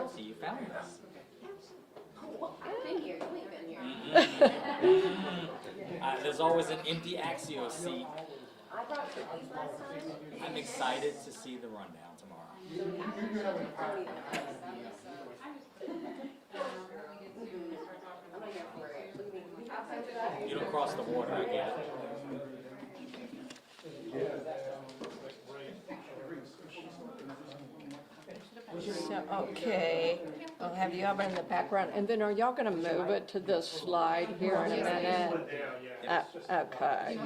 Chelsea, you found this. I've been here, you ain't been here. There's always an empty Axio seat. I brought cookies last time. I'm excited to see the rundown tomorrow. So we actually don't even know. I'm not here for it. Look at me. Outside of that. You don't cross the water, I get it. So, okay, I'll have you over in the background, and then are y'all gonna move it to this slide here in a minute? Okay.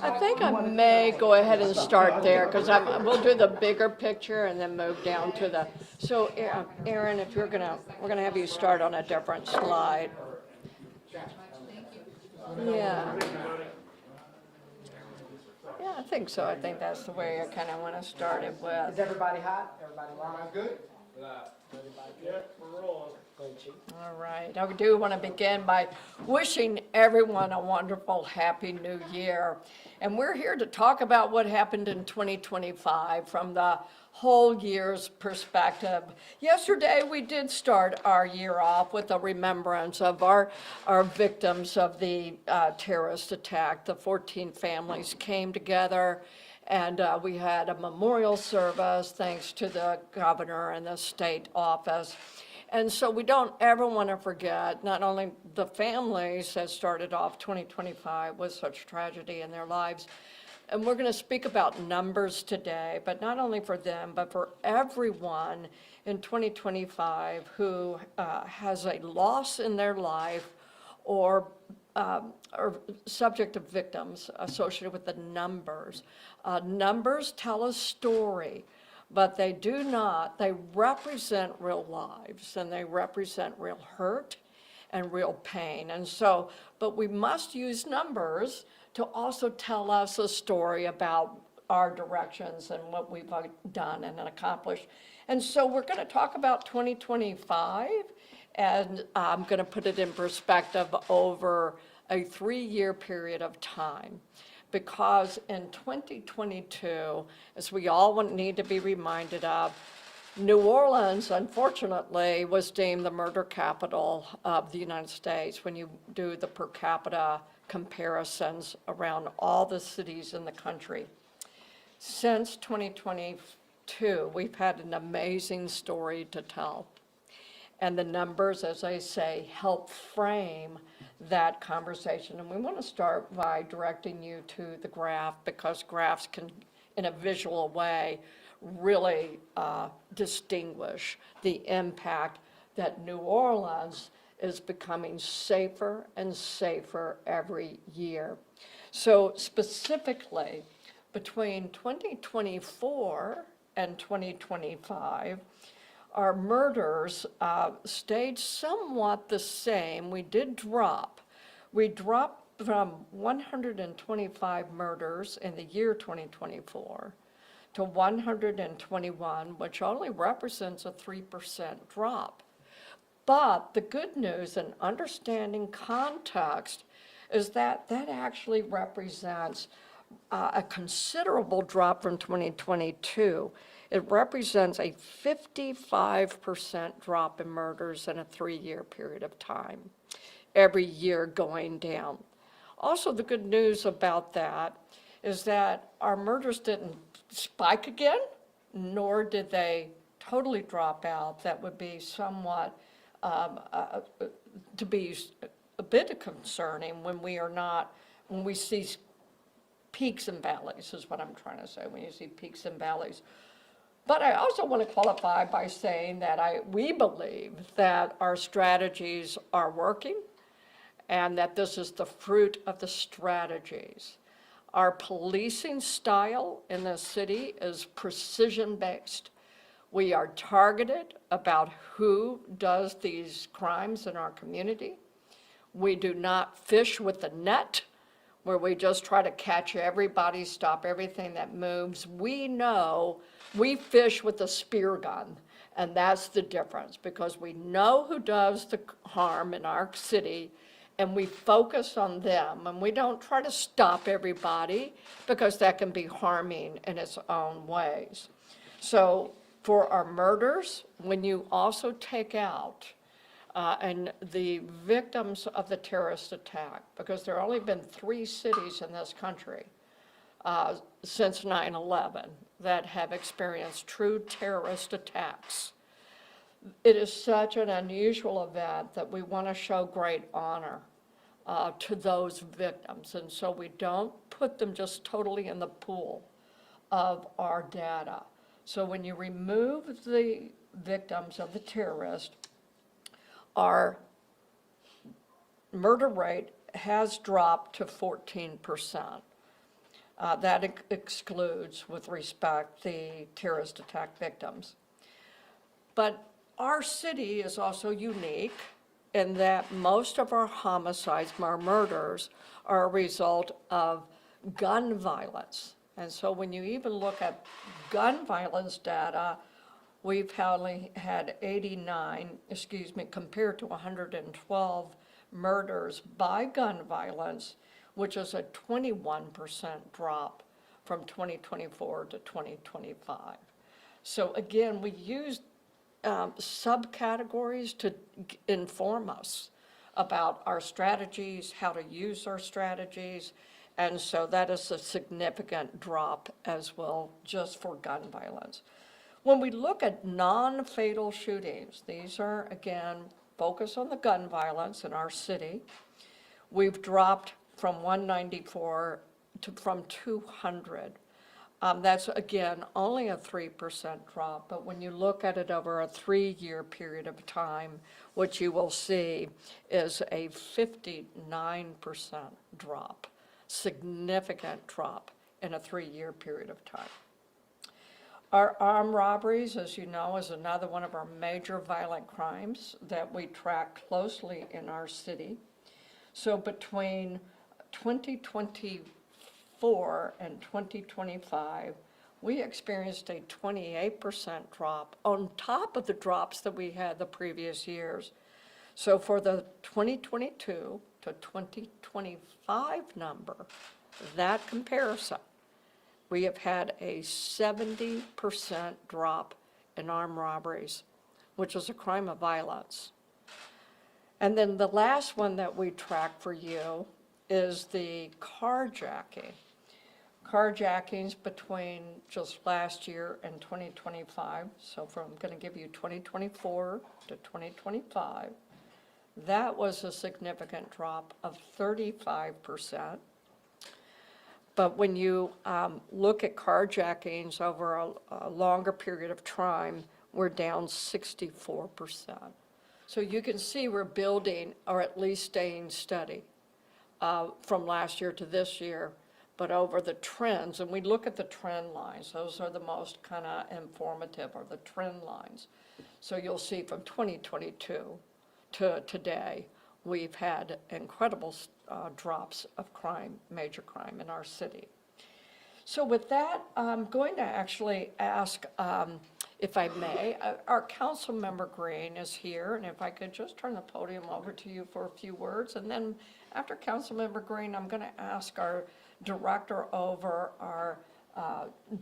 I think I may go ahead and start there, because we'll do the bigger picture and then move down to the, so Aaron, if we're gonna have you start on a different slide. Yeah. Yeah, I think so. I think that's the way I kind of want to start it Is with. everybody hot? Everybody live? Good? Yeah, we're rolling. All right. I do want to begin by wishing everyone a wonderful, happy new year. And we're here to talk about what happened in 2025 from the whole year's perspective. Yesterday, we did start our year off with a remembrance of our victims of the terrorist attack. The 14 families came together, and we had a memorial service thanks to the governor and the state office. And so we don't ever want to forget not only the families that started off 2025 with such tragedy in their lives, and we're going to speak about numbers today, but not only for them, but for everyone in 2025 who has a loss in their life or subject of victims associated with the numbers. Numbers tell a story, but they do not. They represent real lives, and they represent real hurt and real pain. And so, but we must use numbers to also tell us a story about our directions and what we've done and accomplished. And so we're going to talk about 2025, and I'm going to put it in perspective over a 3-year period of time. Because in 2022, as we all need to be reminded of, New Orleans, unfortunately, was deemed the murder capital of the United States when you do the per capita comparisons around all the cities in the country. Since 2022, we've had an amazing story to tell. And the numbers, as I say, help frame that conversation. And we want to start by directing you to the graph, because graphs can, in a visual way, really distinguish the impact that New Orleans is becoming safer and safer every year. So specifically, between 2024 and 2025, our murders stayed somewhat the same. We did drop. We dropped from 125 murders in the year 2024 to 121, which only represents a 3% drop. But the good news in understanding context is that that actually represents a considerable drop from 2022. It represents a 55% drop in murders in a 3-year period of time, every year going down. Also, the good news about that is that our murders didn't spike again, nor did they totally drop out. That would be somewhat to be a bit concerning when we see peaks and valleys, is what I'm trying to say, when you see peaks and valleys. But I also want to qualify by saying that we believe that our strategies are working and that this is the fruit of the strategies. Our policing style in the city is precision-based. We are targeted about who does these crimes in our community. We do not fish with the net, where we just try to catch everybody, stop everything that moves. We know we fish with a spear gun, and that's the difference, because we know who does the harm in our city, and we focus on them, and we don't try to stop everybody, because that can be harming in its own ways. So For our murders, when you also take out and the victims of the terrorist attack, because there have only been 3 cities in this country since 9/11 that have experienced true terrorist attacks. It is such an unusual event that we want to show great honor to those victims. And so we don't put them just totally in the pool of our data. So when you remove the victims of the terrorist, our murder rate has dropped to 14%. That excludes, with respect, the terrorist attack victims. But our city is also unique in that most of our homicides, our murders, are a result of gun violence. And so when you even look at gun violence data, we've only had 89, compared to 112 murders by gun violence, which is a 21% drop from 2024 to 2025. So again, we use subcategories to inform us about our strategies, how to use our strategies, and so that is a significant drop as well, just for gun violence. When we look at non-fatal shootings, these are, again, focus on the gun violence in our city. We've dropped from 194 from 200. That's, again, only a 3% drop, but when you look at it over a 3-year period of time, what you will see is a 59% drop, significant drop in a 3-year period of time. Our armed robberies, as you know, is another one of our major violent crimes that we track closely in our city. So between 2024 and 2025, we experienced a 28% drop on top of the drops that we had the previous years. So for the 2022 to 2025 number, that comparison, we have had a 70% drop in armed robberies, which is a crime of violence. And then the last one that we track for you is the carjacking. Carjackings between just last year and 2025, so I'm going to give you 2024 to 2025, that was a significant drop of 35%. But when you look at carjackings over a longer period of time, we're down 64%. So you can see we're building, or at least staying steady from last year to this year, but over the trends, and we look at the trend lines, those are the most kind of informative, are the trend lines. So you'll see from 2022 to today, we've had incredible drops of crime, major crime in our city. So with that, I'm going to actually ask, if I may, our council member Green is here, and if I could just turn the podium over to you for a few words, and then after council member Green, I'm going to ask our director over our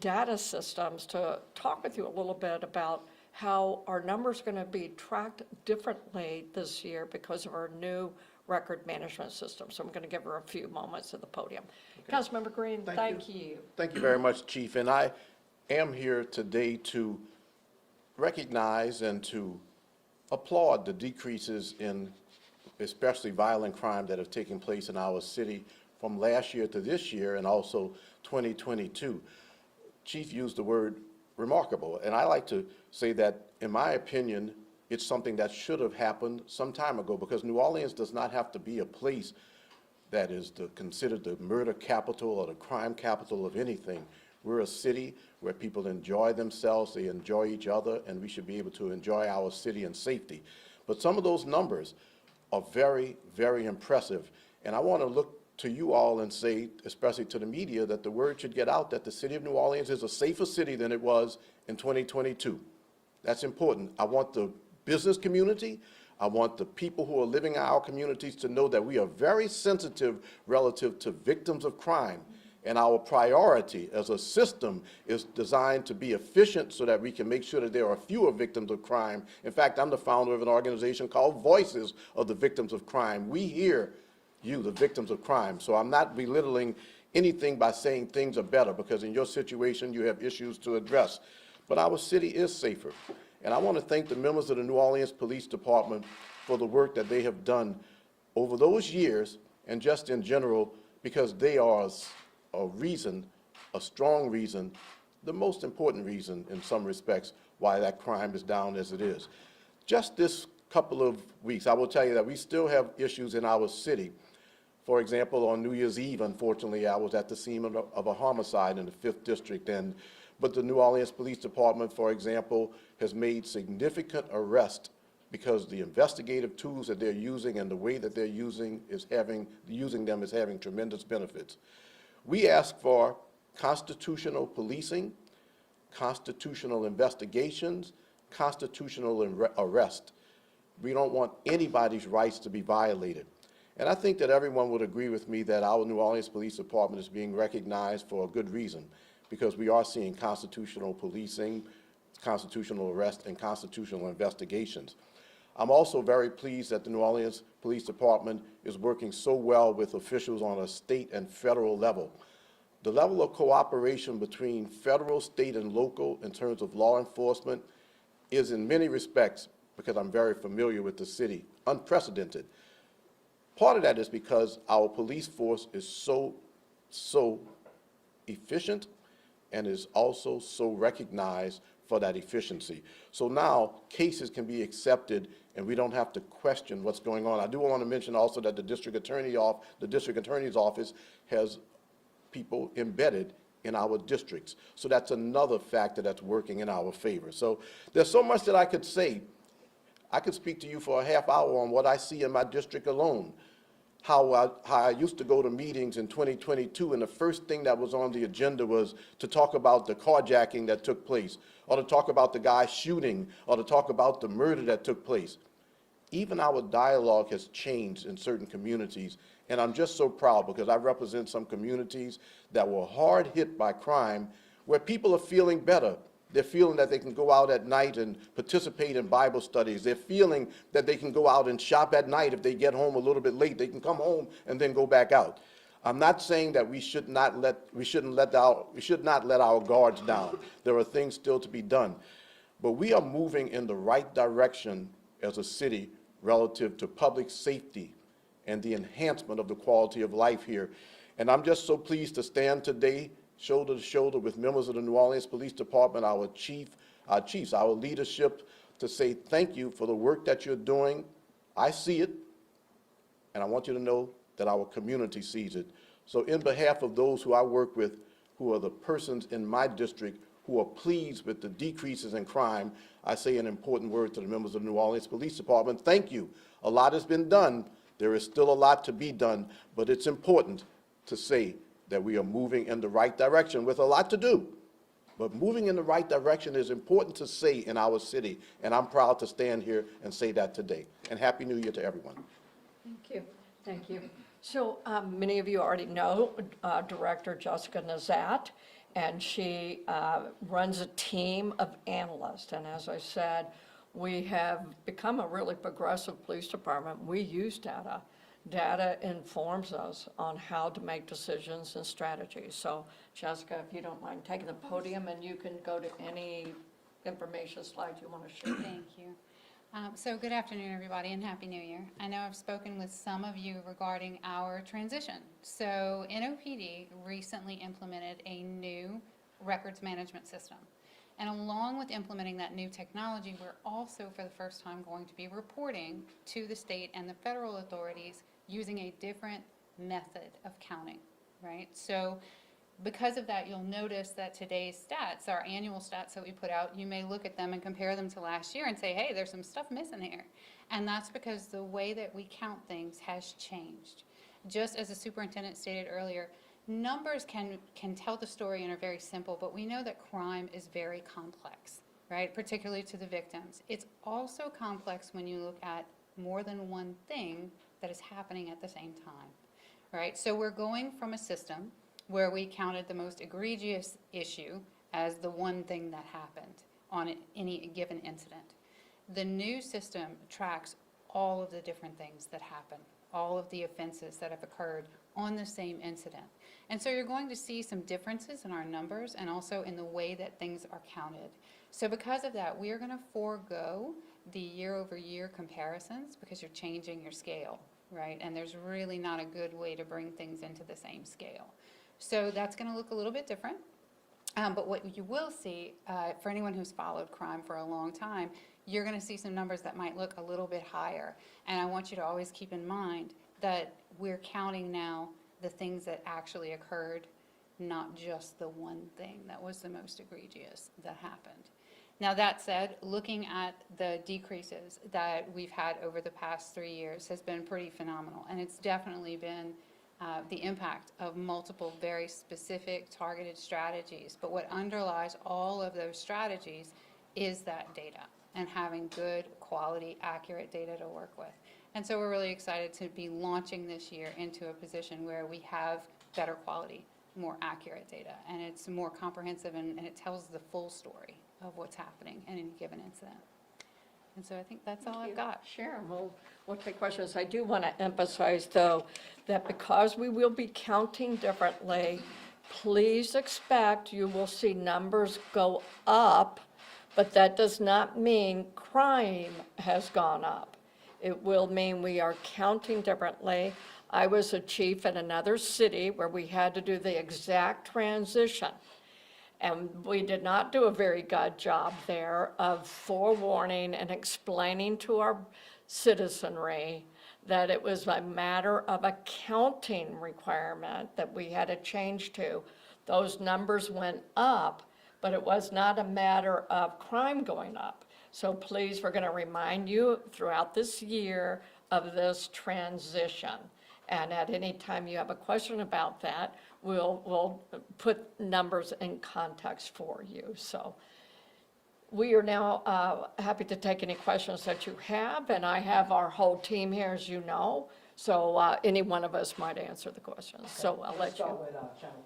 data systems to talk with you a little bit about how our numbers are going to be tracked differently this year because of our new record management system. So I'm going to give her a few moments at the podium. Okay. Councilmember Green, thank you. Thank you very much, Chief. And I am here today to recognize and to applaud the decreases in especially violent crime that have taken place in our city from last year to this year and also 2022. Chief used the word remarkable, and I like to say that, in my opinion, it's something that should have happened some time ago, because New Orleans does not have to be a place that is considered the murder capital or the crime capital of anything. We're a city where people enjoy themselves, they enjoy each other, and we should be able to enjoy our city in safety. But some of those numbers are very, very impressive. And I want to look to you all and say, especially to the media, that the word should get out that the city of New Orleans is a safer city than it was in 2022. That's important. I want the business community, I want the people who are living in our communities to know that we are very sensitive relative to victims of crime. And our priority as a system is designed to be efficient so that we can make sure that there are fewer victims of crime. In fact, I'm the founder of an organization called Voices of the Victims of Crime. We hear you, the victims of crime. So I'm not belittling anything by saying things are better, because in your situation, you have issues to address. But our city is safer. And I want to thank the members of the New Orleans Police Department for the work that they have done over those years and just in general, because they are a reason, a strong reason, the most important reason in some respects why that crime is down as it is. Just this couple of weeks, I will tell you that we still have issues in our city. For example, on New Year's Eve, unfortunately, I was at the scene of a homicide in the 5th District, but the New Orleans Police Department, for example, has made significant arrests because the investigative tools that they're using and the way that they're using them is having tremendous benefits. We ask for constitutional policing, constitutional investigations, constitutional arrest. We don't want anybody's rights to be violated. And I think that everyone would agree with me that our New Orleans Police Department is being recognized for a good reason, because we are seeing constitutional policing, constitutional arrest, and constitutional investigations. I'm also very pleased that the New Orleans Police Department is working so well with officials on a state and federal level. The level of cooperation between federal, state, and local in terms of law enforcement is in many respects, because I'm very familiar with the city, unprecedented. Part of that is because our police force is so efficient and is also so recognized for that efficiency. So now cases can be accepted and we don't have to question what's going on. I do want to mention also that the district attorney's office has people embedded in our districts. So that's another factor that's working in our favor. So there's so much that I could say. I could speak to you for a half hour on what I see in my district alone. How I used to go to meetings in 2022, and the first thing that was on the agenda was to talk about the carjacking that took place, or to talk about the guy shooting, or to talk about the murder that took place. Even our dialogue has changed in certain communities, and I'm just so proud because I represent some communities that were hard hit by crime, where people are feeling better. They're feeling that they can go out at night and participate in Bible studies. They're feeling that they can go out and shop at night. If they get home a little bit late, they can come home and then go back out. I'm not saying that we should not let our guards down. There are things still to be done. But we are moving in the right direction as a city relative to public safety and the enhancement of the quality of life here. And I'm just so pleased to stand today shoulder to shoulder with members of the New Orleans Police Department, our chiefs, our leadership, to say thank you for the work that you're doing. I see it, and I want you to know that our community sees it. So in behalf of those who I work with, who are the persons in my district who are pleased with the decreases in crime, I say an important word to the members of the New Orleans Police Department. Thank you. A lot has been done. There is still a lot to be done, but it's important to say that we are moving in the right direction with a lot to do. But moving in the right direction is important to say in our city, and I'm proud to stand here and say that today. And Happy New Year to everyone. Thank you. Thank you. So many of you already know Director Jessica Nazat, and she runs a team of analysts. And as I said, we have become a really progressive police department. We use data. Data informs us on how to make decisions and strategies. So Jessica, if you don't mind taking the podium, and you can go to any information slides you want to share. Thank you. So good afternoon, everybody, and Happy New Year. I know I've spoken with some of you regarding our transition. So NOPD recently implemented a new records management system. And along with implementing that new technology, we're also for the first time going to be reporting to the state and the federal authorities using a different method of counting, right? So because of that, you'll notice that today's stats, our annual stats that we put out, you may look at them and compare them to last year and say, hey, there's some stuff missing here. And that's because the way that we count things has changed. Just as the superintendent stated earlier, numbers can tell the story and are very simple, but we know that crime is very complex, right? Particularly to the victims. It's also complex when you look at more than one thing that is happening at the same time, right? So we're going from a system where we counted the most egregious issue as the one thing that happened on any given incident. The new system tracks all of the different things that happen, all of the offenses that have occurred on the same incident. And so you're going to see some differences in our numbers and also in the way that things are counted. So because of that, we are going to forego the year-over-year comparisons because you're changing your scale, right? And there's really not a good way to bring things into the same scale. So that's going to look a little bit different. But what you will see, for anyone who's followed crime for a long time, you're going to see some numbers that might look a little bit higher. And I want you to always keep in mind that we're counting now the things that actually occurred, not just the one thing that was the most egregious that happened. Now, that said, looking at the decreases that we've had over the past 3 years has been pretty phenomenal. And it's definitely been the impact of multiple very specific targeted strategies. But what underlies all of those strategies is that data and having good quality, accurate data to work with. And so we're really excited to be launching this year into a position where we have better quality, more accurate data, and it's more comprehensive and it tells the full story of what's happening in any given incident. And so I think that's all I've got. Sharon, we'll take questions. I do want to emphasize, though, that because we will be counting differently, please expect you will see numbers go up, but that does not mean crime has gone up. It will mean we are counting differently. I was a chief in another city where we had to do the exact transition. And we did not do a very good job there of forewarning and explaining to our citizenry that it was a matter of a counting requirement that we had to change to. Those numbers went up, but it was not a matter of crime going up. So please, we're going to remind you throughout this year of this transition. And at any time you have a question about that, we'll put numbers in context for you. So we are now happy to take any questions that you have, and I have our whole team here, as you know, so any one of us might answer the questions. So I'll let Let's you. start with Channel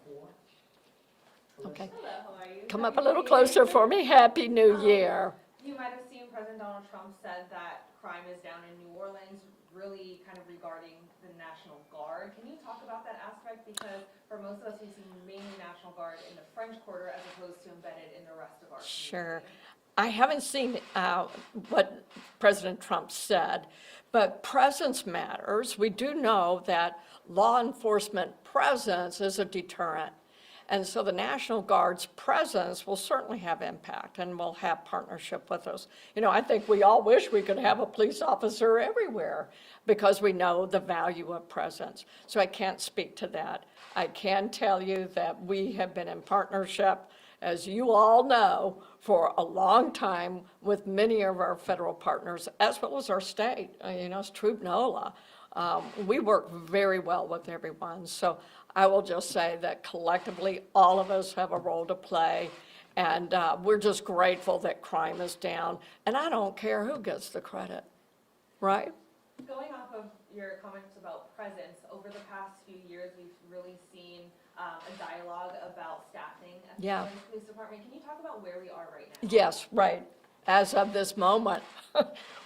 4. Okay. Hello, how are you? Come up a little closer for me. Happy New Year. You might have seen President Donald Trump said that crime is down in New Orleans, really kind of regarding the National Guard. Can you talk about that aspect? Because for most of us, we see mainly National Guard in the French Quarter as opposed to embedded in the rest of our community. Sure. I haven't seen what President Trump said, but presence matters. We do know that law enforcement presence is a deterrent. And so the National Guard's presence will certainly have impact and will have partnership with us. You know, I think we all wish we could have a police officer everywhere because we know the value of presence. So I can't speak to that. I can tell you that we have been in partnership, as you all know, for a long time with many of our federal partners, as well as our state. You know, it's Troop NOLA. We work very well with everyone. So I will just say that collectively, all of us have a role to play, and we're just grateful that crime is down. And I don't care who gets the credit, right? Going off of your comments about presence, over the past few years, we've really seen a dialogue about staffing at the Yeah. New Orleans Police Department. Can you talk about where we are right now? Yes, right. As of this moment,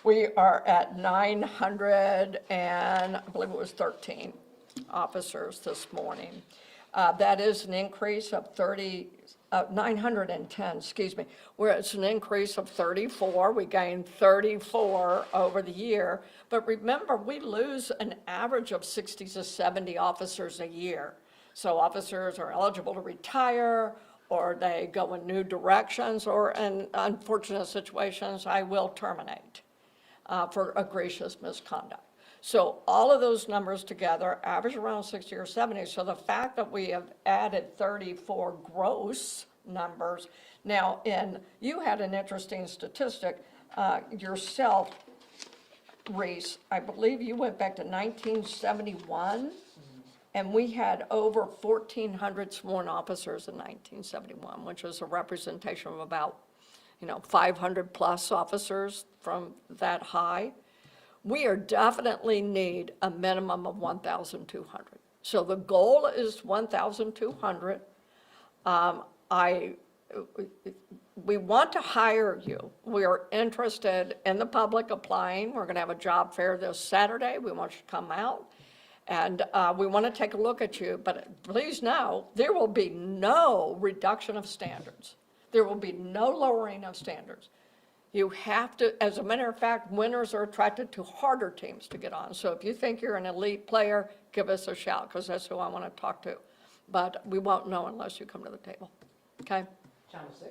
we are at 900 and I believe it was 13 officers this morning. That is an increase of 910, excuse me, where it's an increase of 34. We gained 34 over the year. But remember, we lose an average of 60 to 70 officers a year. So officers are eligible to retire, or they go in new directions, or in unfortunate situations, I will terminate for egregious misconduct. So all of those numbers together average around 60 or 70. So the fact that we have added 34 gross numbers. Now, you had an interesting statistic yourself, Reese. I believe you went back to 1971. And we had over 1,400 sworn officers in 1971, which was a representation of about, 500 plus officers from that high. We are definitely need a minimum of 1,200. So the goal is 1,200. We want to hire you. We are interested in the public applying. We're going to have a job fair this Saturday. We want you to come out. And we want to take a look at you, but please know, there will be no reduction of standards. There will be no lowering of standards. You have to, as a matter of fact, winners are attracted to harder teams to get on. So if you think you're an elite player, give us a shout, because that's who I want to talk to. But we won't know unless you come to the table, okay? Channel 6?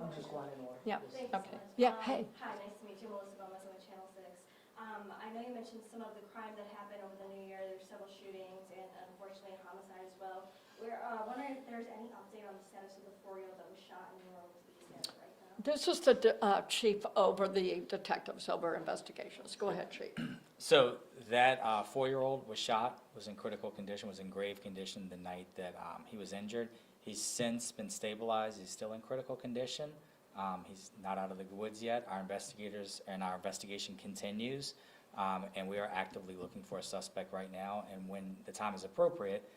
I'm just going in order. Yeah. Just- Thanks so Okay. much. Yeah, hey. Hi, nice to meet you, Melissa Gomez, I'm with Channel 6. I know you mentioned some of the crime that happened over the new year. There's several shootings and unfortunately a homicide as well. We're wondering if there's any update on the status of the 4-year-old that was shot in New Orleans, Louisiana right now. This is the chief over the detectives over investigations. Go ahead, chief. So that 4-year-old was shot, was in critical condition, was in grave condition the night that he was injured. He's since been stabilized. He's still in critical condition. He's not out of the woods yet. Our investigators and our investigation continues, and we are actively looking for a suspect right now. And when the time is appropriate,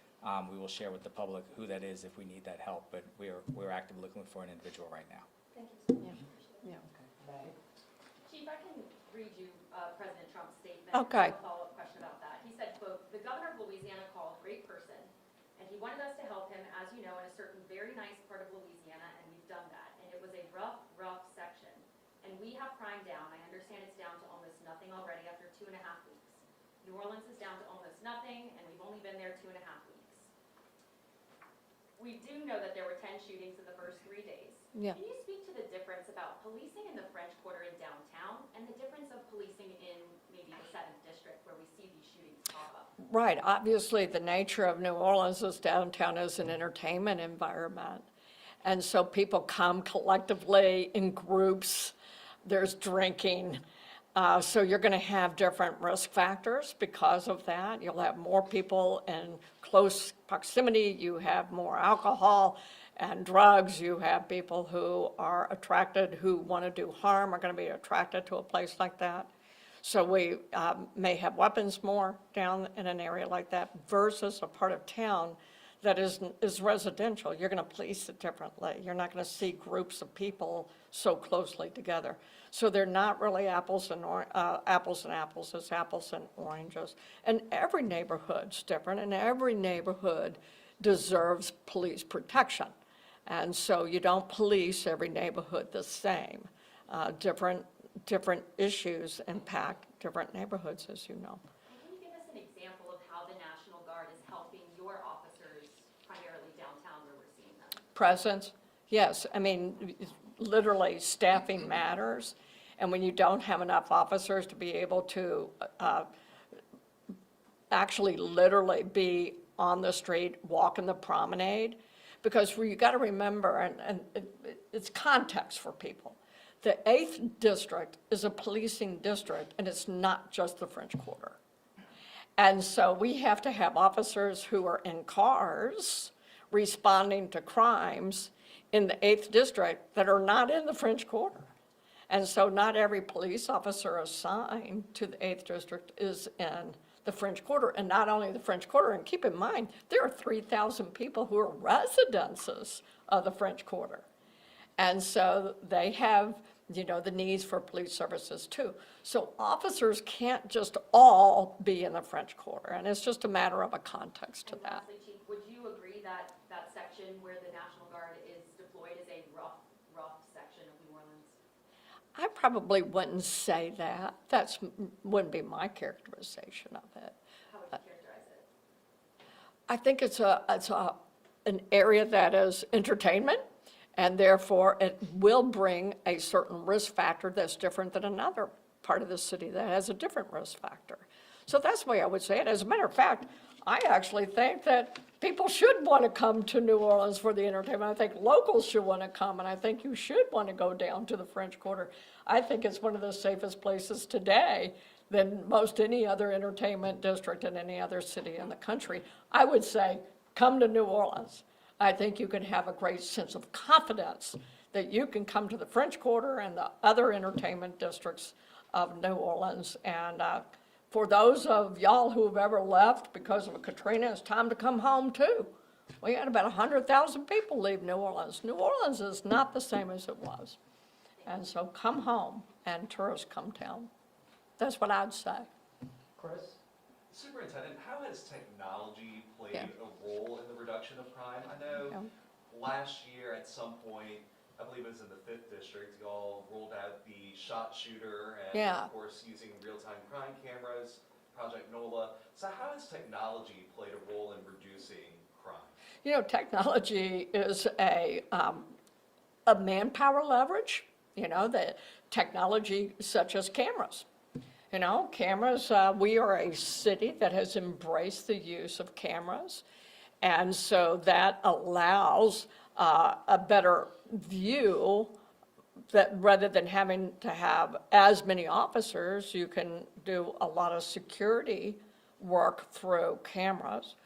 we will share with the public who that is if we need that help. But we're actively looking for an individual right now. Thank you so much. Yeah. Mag? Chief, I can read you President Trump's statement. Okay. A follow-up question about that. He said, quote, "The governor of Louisiana called, great person, and he wanted us to help him, as you know, in a certain very nice part of Louisiana, and we've done that. And it was a rough section. And we have crime down. I understand it's down to almost nothing already after 2.5 weeks. New Orleans is down to almost nothing, and we've only been there 2.5 weeks. We do know that there were 10 shootings in the first 3 days. Yeah. Can you speak to the difference about policing in the French Quarter in downtown and the difference of policing in maybe the 7th District where we see these shootings pop up?" Right, obviously, the nature of New Orleans is downtown is an entertainment environment. And so people come collectively in groups, there's drinking. So you're going to have different risk factors because of that. You'll have more people in close proximity, you have more alcohol and drugs, you have people who are attracted, who want to do harm, are going to be attracted to a place like that. So we may have weapons more down in an area like that versus a part of town that is residential. You're going to police it differently. You're not going to see groups of people so closely together. So they're not really apples and apples, it's apples and oranges. And every neighborhood's different, and every neighborhood deserves police protection. And so you don't police every neighborhood the same. Different issues impact different neighborhoods, as you know. Can you give us an example of how the National Guard is helping your officers, primarily downtown where we're seeing them? Presence, yes, I mean, literally staffing matters, and when you don't have enough officers to be able to actually literally be on the street, walking the promenade, because you got to remember, and it's context for people. The 8th District is a policing district, and it's not just the French Quarter. And so we have to have officers who are in cars responding to crimes in the 8th District that are not in the French Quarter. And so not every police officer assigned to the 8th District is in the French Quarter, and not only the French Quarter, and keep in mind, there are 3,000 people who are residences of the French Quarter. And so they have, the needs for police services too. So officers can't just all be in the French Quarter, and it's just a matter of a context to And that. lastly, Chief, would you agree that that section where the National Guard is deployed is a rough section of New Orleans? I probably wouldn't say that. Wouldn't be my characterization of it. How would you characterize it? I think it's an area that is entertainment, and therefore it will bring a certain risk factor that's different than another part of the city that has a different risk factor. So that's the way I would say it. As a matter of fact, I actually think that people should want to come to New Orleans for the entertainment. I think locals should want to come, and I think you should want to go down to the French Quarter. I think it's one of the safest places today than most any other entertainment district in any other city in the country. I would say, come to New Orleans. I think you can have a great sense of confidence that you can come to the French Quarter and the other entertainment districts of New Orleans and for those of y'all who have ever left because of a Katrina, it's time to come home too. We had about 100,000 people leave New Orleans. New Orleans is not the same as it was. And so come home and tourists come down. That's what I'd say. Chris? Superintendent, how has technology played Yeah. a role in the reduction of crime? I know Yeah. last year at some point, I believe it was in the 5th district, y'all rolled out the shot shooter and Yeah. of course using real-time crime cameras, Project NOLA. So how has technology played a role in reducing crime? You know, technology is a manpower leverage, the technology such as cameras. Cameras, we are a city that has embraced the use of cameras. And so that allows a better view that rather than having to have as many officers, you can do a lot of security work through cameras.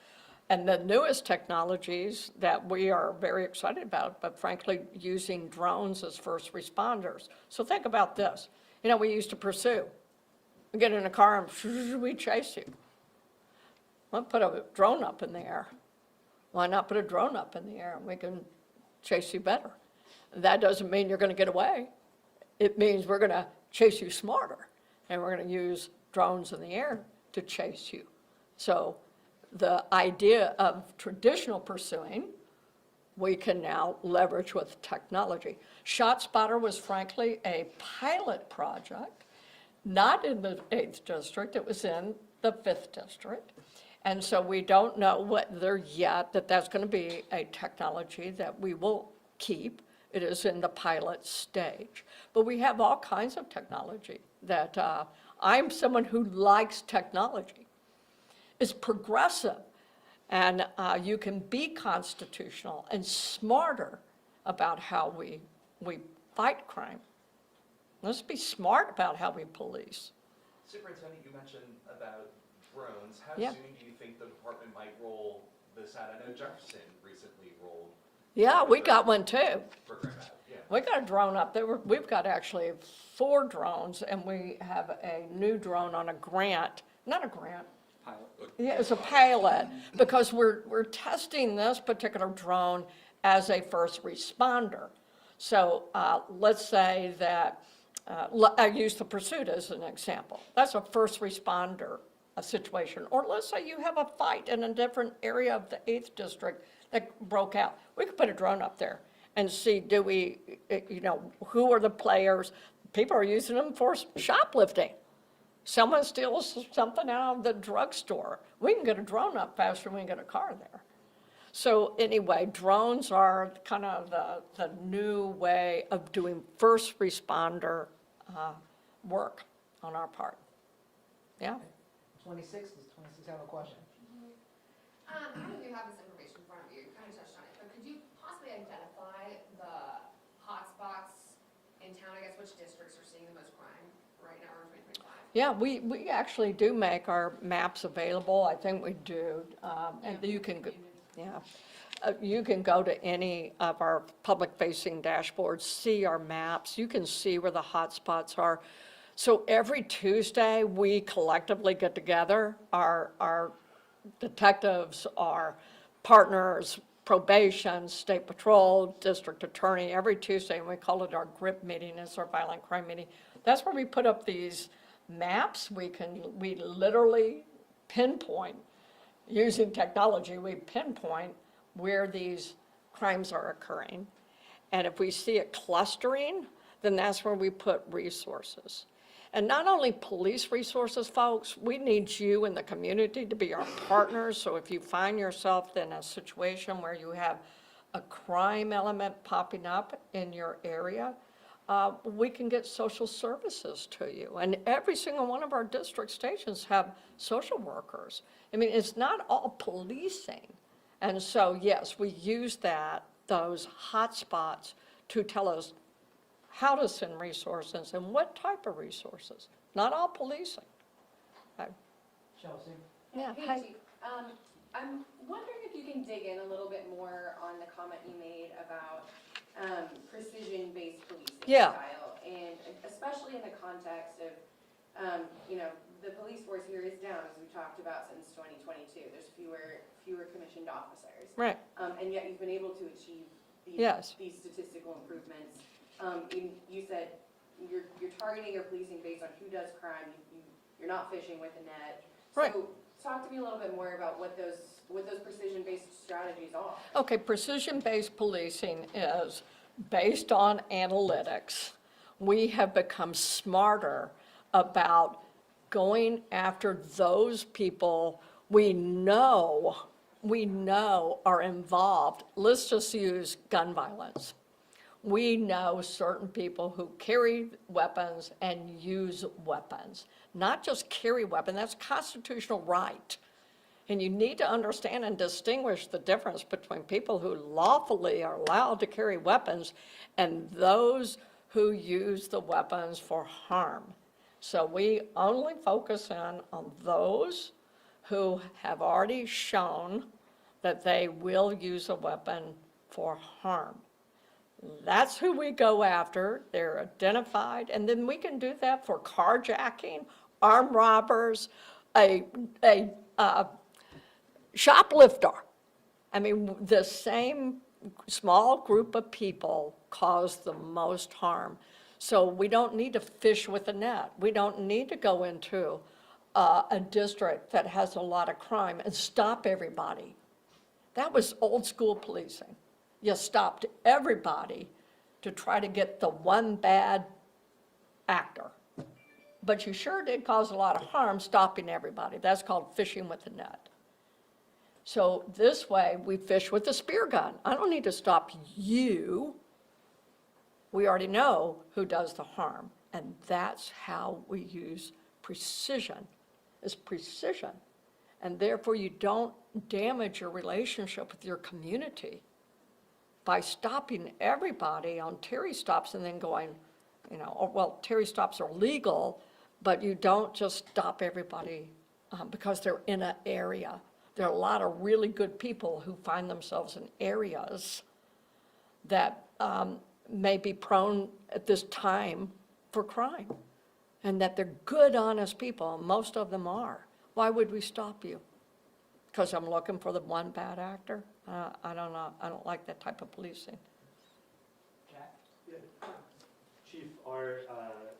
And the newest technologies that we are very excited about, but frankly, using drones as first responders. So think about this. We used to pursue. We get in a car and we chase you. We'll put a drone up in the air. Why not put a drone up in the air and we can chase you better? That doesn't mean you're going to get away. It means we're going to chase you smarter, and we're going to use drones in the air to chase you. So the idea of traditional pursuing, we can now leverage with technology. ShotSpotter was frankly a pilot project, not in the 8th district, it was in the 5th district. And so we don't know whether yet that that's going to be a technology that we will keep. It is in the pilot stage. But we have all kinds of technology that I'm someone who likes technology. It's progressive, and you can be constitutional and smarter about how we fight crime. Let's be smart about how we police. Superintendent, you mentioned about drones. How Yeah. soon do you think the department might roll this out? I know Jefferson recently rolled Yeah, we got one too. program out. Yeah. We got a drone up there. We've got actually 4 drones, and we have a new drone on a grant, not a grant. Yeah, it's a pilot, because we're testing this particular drone as a first responder. So let's say that, I use the pursuit as an example. That's a first responder situation. Or let's say you have a fight in a different area of the 8th district that broke out. We could put a drone up there and see, who are the players? People are using them for shoplifting. Someone steals something out of the drugstore. We can get a drone up faster than we can get a car there. So anyway, drones are kind of the new way of doing first responder work on our part. Yeah? 26, does 26 have a question? I don't know if you have this information in front of you, you kind of touched on it, but could you possibly identify the hotspots in town, I guess, which districts are seeing the most crime right now or in 2025? Yeah, we actually do make our maps available. I think we do. And you can, you can go to any of our public-facing dashboards, see our maps. You can see where the hotspots are. So every Tuesday, we collectively get together. Our detectives, our partners, probation, state patrol, district attorney, every Tuesday, and we call it our GRIP meeting, it's our violent crime meeting. That's where we put up these maps. We literally pinpoint, using technology, we pinpoint where these crimes are occurring. And if we see it clustering, then that's where we put resources. And not only police resources, folks, we need you in the community to be our partners. So if you find yourself in a situation where you have a crime element popping up in your area, we can get social services to you. And every single one of our district stations have social workers. I mean, it's not all policing. And so, yes, we use those hotspots to tell us how to send resources and what type of resources. Not all policing. Chelsea? Yeah, Hey, hi. Chief, I'm wondering if you can dig in a little bit more on the comment you made about precision-based policing Yeah. style, and especially in the context of, the police force here is down, as we talked about, since 2022. There's fewer commissioned officers. Right, And yet you've been able to achieve Yes. these statistical improvements. You said you're targeting your policing based on who does crime. You're not fishing with a net. Right. So talk to me a little bit more about what those precision-based strategies are. Okay, precision-based policing is based on analytics. We have become smarter about going after those people we know are involved. Let's just use gun violence. We know certain people who carry weapons and use weapons. Not just carry weapons, that's a constitutional right. And you need to understand and distinguish the difference between people who lawfully are allowed to carry weapons and those who use the weapons for harm. So we only focus in on those who have already shown that they will use a weapon for harm. That's who we go after. They're identified, and then we can do that for carjacking, armed robbers, a shoplifter. I mean, the same small group of people cause the most harm. So we don't need to fish with a net. We don't need to go into a district that has a lot of crime and stop everybody. That was old school policing. You stopped everybody to try to get the one bad actor. But you sure did cause a lot of harm stopping everybody. That's called fishing with a net. So this way, we fish with a spear gun. I don't need to stop you. We already know who does the harm. And that's how we use precision, is precision. And therefore, you don't damage your relationship with your community by stopping everybody on Terry stops and then going, well, Terry stops are legal, but you don't just stop everybody because they're in an area. There are a lot of really good people who find themselves in areas that may be prone at this time for crime, and that they're good, honest people, and most of them are. Why would we stop you? Because I'm looking for the one bad actor? I don't know. I don't like that type of policing. Jack? Yeah. Chief, are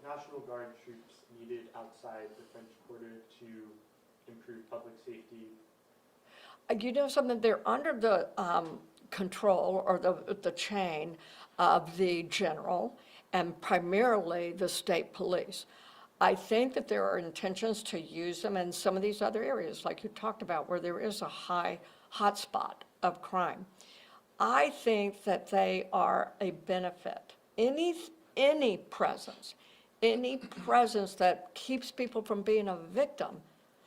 National Guard troops needed outside the French Quarter to improve public safety? You know something, they're under the control or the chain of the general and primarily the state police. I think that there are intentions to use them in some of these other areas, like you talked about, where there is a high hotspot of crime. I think that they are a benefit. Any presence that keeps people from being a victim,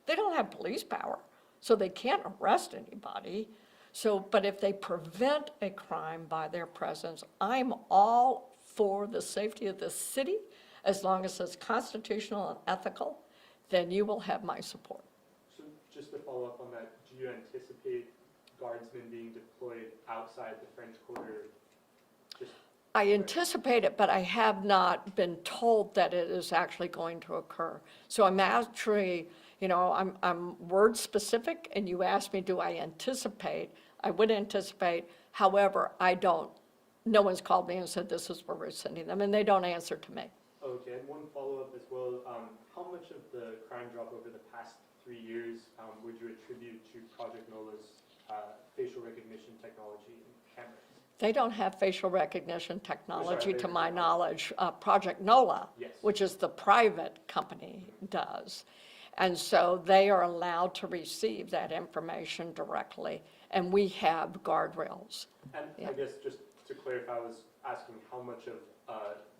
they don't have police power, so they can't arrest anybody. But if they prevent a crime by their presence, I'm all for the safety of the city. As long as it's constitutional and ethical, then you will have my support. So just to follow up on that, do you anticipate guardsmen being deployed outside the French Quarter? I anticipate it, but I have not been told that it is actually going to occur. So I'm actually, I'm word specific, and you asked me, do I anticipate? I would anticipate, however, no one's called me and said this is where we're sending them, and they don't answer to me. Okay, and one follow-up as well. How much of the crime drop over the past 3 years would you attribute to Project NOLA's facial recognition technology and cameras? They don't have facial recognition technology, Sorry, to my knowledge. Project NOLA, Yes. which is the private company, does. And so they are allowed to receive that information directly, and we have guardrails. And Yeah. I guess just to clarify, I was asking how much of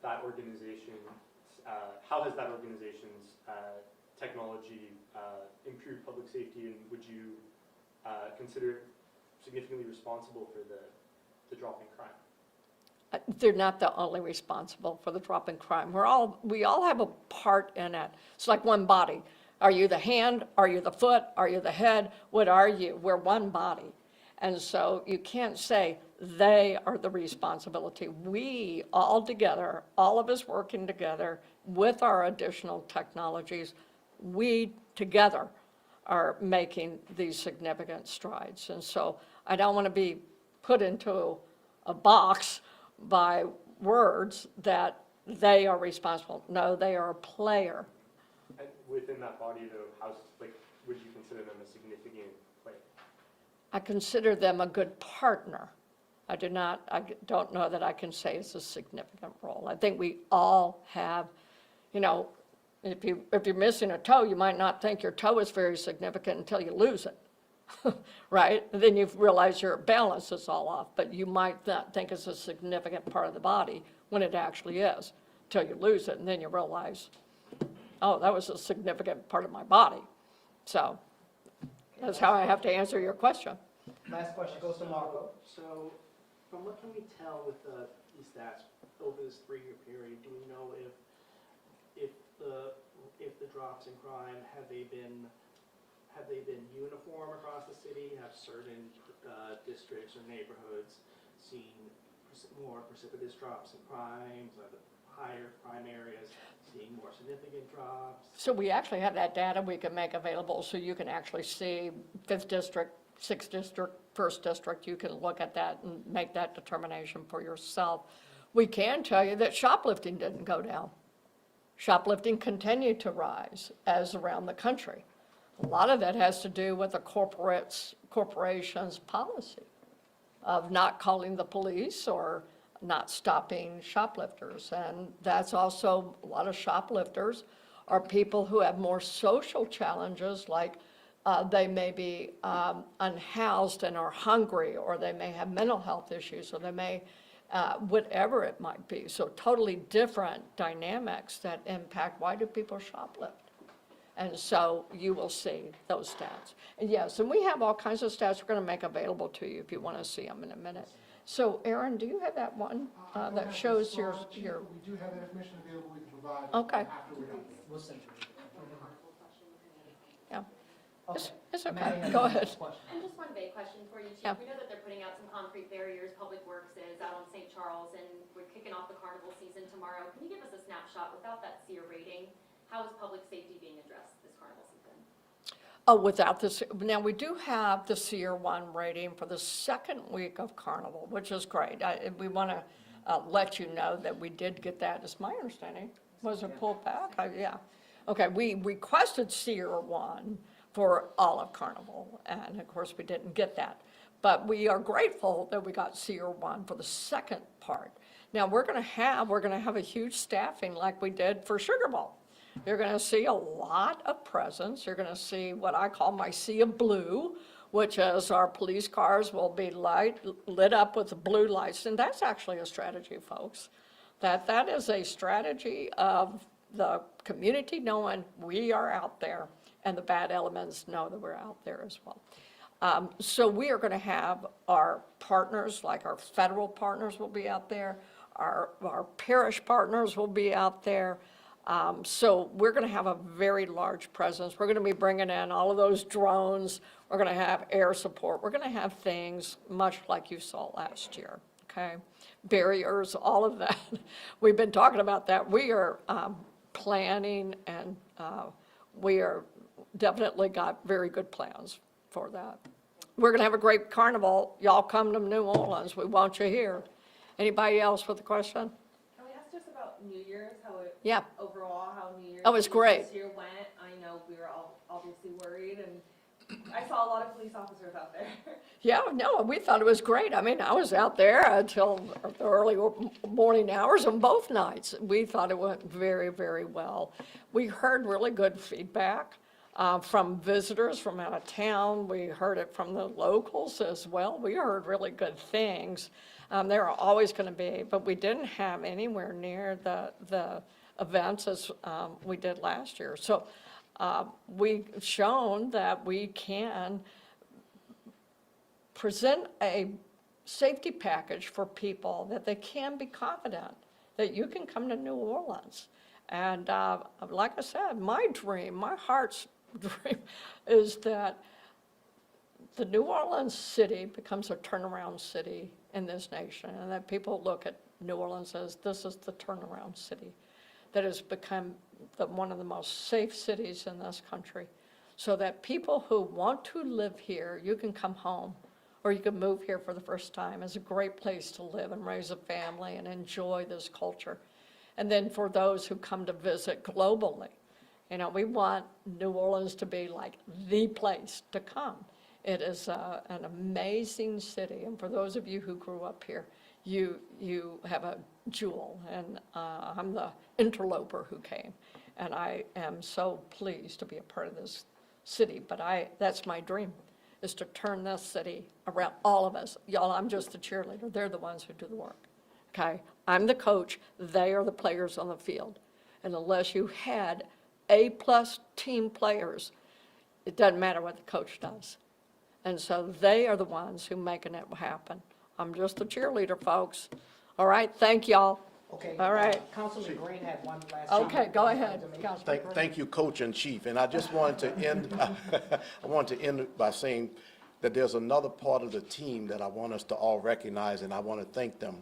that organization, how has that organization's technology improved public safety, and would you consider it significantly responsible for the drop in crime? They're not the only responsible for the drop in crime. We all have a part in it. It's like one body. Are you the hand? Are you the foot? Are you the head? What are you? We're one body. And so you can't say they are the responsibility. We all together, all of us working together with our additional technologies, we together are making these significant strides. And so I don't want to be put into a box by words that they are responsible. No, they are a player. And within that body though, would you consider them a significant player? I consider them a good partner. I don't know that I can say it's a significant role. I think we all have, if you're missing a toe, you might not think your toe is very significant until you lose it, right? And then you realize your balance is all off, but you might not think it's a significant part of the body when it actually is, till you lose it, and then you realize, oh, that was a significant part of my body. So that's how I have to answer your question. Last question goes to Marco. So, from what can we tell with these stats over this 3-year period? Do we know if the drops in crime have they been uniform across the city? Have certain districts or neighborhoods seen more precipitous drops in crimes? Are the higher crime areas seeing more significant drops? So we actually have that data we can make available, so you can actually see 5th district, 6th district, 1st district. You can look at that and make that determination for yourself. We can tell you that shoplifting didn't go down. Shoplifting continued to rise as around the country. A lot of that has to do with the corporation's policy of not calling the police or not stopping shoplifters. And that's also, a lot of shoplifters are people who have more social challenges, like they may be unhoused and are hungry, or they may have mental health issues, or they may, whatever it might be. So totally different dynamics that impact why do people shoplift. And so you will see those stats. And yes, and we have all kinds of stats we're going to make available to you if you want to see them in a minute. So Aaron, do you have that one that shows your? We do have that information available, we can provide Okay. after we're done. We'll send you. Yeah, Okay. it's okay, Amanda, go ahead. question. And just one vague question for you, Chief. Yeah. We know that they're putting out some concrete barriers, Public Works is out on St. Charles, and we're kicking off the carnival season tomorrow. Can you give us a snapshot without that SEER rating? How is public safety being addressed this carnival season? Oh, without this, now we do have the SEER 1 rating for the second week of Carnival, which is great. We want to let you know that we did get that, it's my understanding. Was it pulled back? Yeah. Okay, we requested SEER 1 for all of Carnival, and of course, we didn't get that. But we are grateful that we got SEER 1 for the second part. Now, we're going to have a huge staffing like we did for Sugar Bowl. You're going to see a lot of presence. You're going to see what I call my sea of blue, which is our police cars will be lit up with blue lights. And that's actually a strategy, folks. That is a strategy of the community knowing we are out there, and the bad elements know that we're out there as well. So we are going to have our partners, like our federal partners will be out there. Our parish partners will be out there. So we're going to have a very large presence. We're going to be bringing in all of those drones. We're going to have air support. We're going to have things much like you saw last year, okay? Barriers, all of that. We've been talking about that. We are planning, and we are definitely got very good plans for that. We're going to have a great carnival. Y'all come to New Orleans. We want you here. Anybody else with a question? Can we ask just about New Year's, how it, Yeah. overall, how New Year's? Oh, it's great. This year went, I know we were all obviously worried, and I saw a lot of police officers out there. Yeah, no, we thought it was great. I mean, I was out there until the early morning hours on both nights. We thought it went very, very well. We heard really good feedback from visitors from out of town. We heard it from the locals as well. We heard really good things. There are always going to be, but we didn't have anywhere near the events as we did last year. So we've shown that we can present a safety package for people that they can be confident that you can come to New Orleans. And like I said, my dream, my heart's dream is that the New Orleans city becomes a turnaround city in this nation, and that people look at New Orleans as this is the turnaround city that has become one of the most safe cities in this country, so that people who want to live here, you can come home, or you can move here for the first time. It's a great place to live and raise a family and enjoy this culture. And then for those who come to visit globally, you know, we want New Orleans to be like the place to come. It is an amazing city, and for those of you who grew up here, you have a jewel, and I'm the interloper who came, and I am so pleased to be a part of this city, but that's my dream, is to turn this city around, all of us. Y'all, I'm just the cheerleader, they're the ones who do the work, okay? I'm the coach, they are the players on the field, and unless you had A-plus team players, it doesn't matter what the coach does. And so they are the ones who making it happen. I'm just the cheerleader, folks. All right, thank y'all. Okay. All right. Councilman Green had one last. Okay, comment go he wanted ahead, to make. Councilman Green. Thank you, Coach in Chief. And I just wanted to end, I wanted to end by saying that there's another part of the team that I want us to all recognize, and I want to thank them.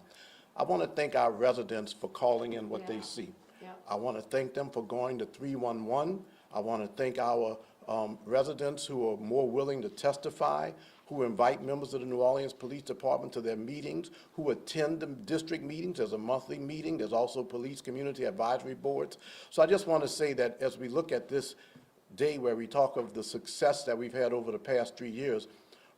I want to thank our residents for calling in what they see. Yeah. I want to thank them for going to 311. I want to thank our residents who are more willing to testify, who invite members of the New Orleans Police Department to their meetings, who attend the district meetings. There's a monthly meeting. There's also police community advisory boards. So I just want to say that as we look at this day where we talk of the success that we've had over the past 3 years,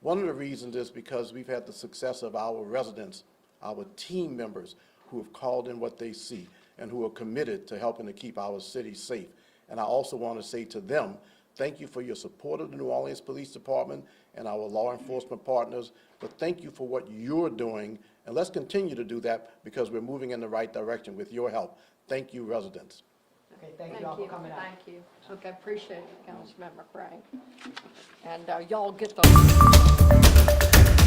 one of the reasons is because we've had the success of our residents, our team members who have called in what they see and who are committed to helping to keep our city safe. And I also want to say to them, thank you for your support of the New Orleans Police Department and our law enforcement partners, but thank you for what you're doing, and let's continue to do that because we're moving in the right direction with your help. Thank you, residents. Okay, thank you all for coming out. Thank you. Okay, appreciate it, Councilmember Craig. And y'all get those.